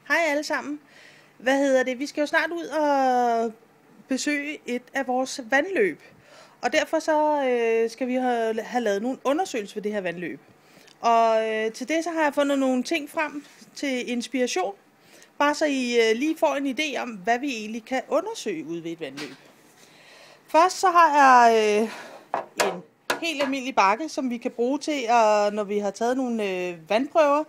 Hej alle sammen. Vi skal jo snart ud og besøge et af vores vandløb. Og derfor så skal vi have lavet nogle undersøgelser ved det her vandløb. Og til det så har jeg fundet nogle ting frem til inspiration. Bare så I lige får en idé om, hvad vi egentlig kan undersøge ude ved et vandløb. Først så har jeg en helt almindelig bakke, som vi kan bruge til, når vi har taget nogle vandprøver,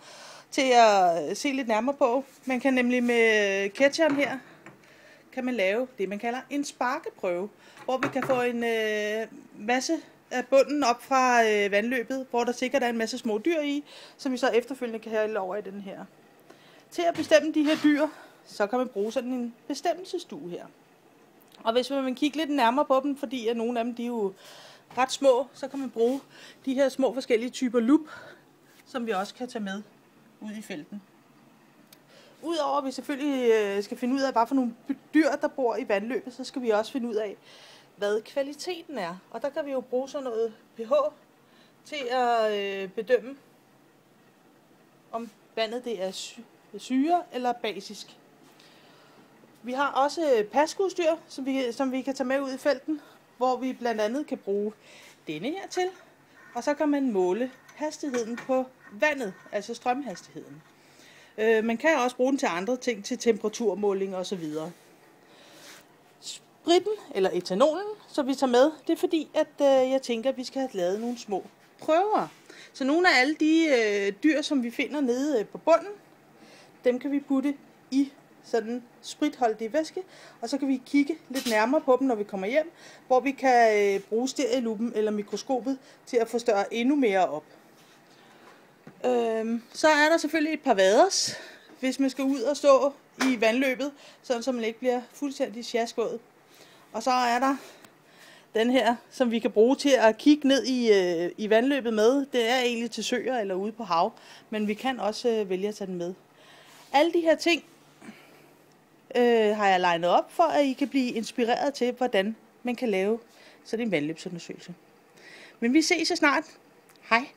til at se lidt nærmere på. Man kan nemlig med ketcheren her, kan man lave det, man kalder en sparkeprøve, hvor vi kan få en masse af bunden op fra vandløbet, hvor der sikkert er en masse små dyr i, som vi så efterfølgende kan hælde over i den her. Til at bestemme de her dyr, så kan man bruge sådan en bestemmelsesstue her. Og hvis man vil kigge lidt nærmere på dem, fordi at nogle af dem de er jo ret små, så kan man bruge de her små forskellige typer lup, som vi også kan tage med ud i felten. Udover at vi selvfølgelig skal finde ud af, hvad for nogle dyr, der bor i vandløbet, så skal vi også finde ud af, hvad kvaliteten er. Og der kan vi jo bruge sådan noget pH til at bedømme, om vandet det er syre eller basisk. Vi har også pasudstyr, som vi kan tage med ud i felten, hvor vi blandt andet kan bruge denne her til. Og så kan man måle hastigheden på vandet, altså strømhastigheden. Man kan også bruge den til andre ting, til temperaturmåling osv. Spritten, eller etanolen, som vi tager med, det er fordi, at jeg tænker, at vi skal have lavet nogle små prøver. Så nogle af alle de dyr, som vi finder nede på bunden, dem kan vi putte i sådan spritholdig væske, og så kan vi kigge lidt nærmere på dem, når vi kommer hjem, hvor vi kan bruge stereoluppen eller mikroskopet til at forstørre endnu mere op. Så er der selvfølgelig et par vaders, hvis man skal ud og stå i vandløbet, sådan så man ikke bliver fuldstændig sjaskået. Og så er der den her, som vi kan bruge til at kigge ned i vandløbet med. Det er egentlig til søer eller ude på hav, men vi kan også vælge at tage den med. Alle de her ting har jeg legnet op, for at I kan blive inspireret til, hvordan man kan lave sådan en vandløbsundersøgelse. Men vi ses så snart. Hej!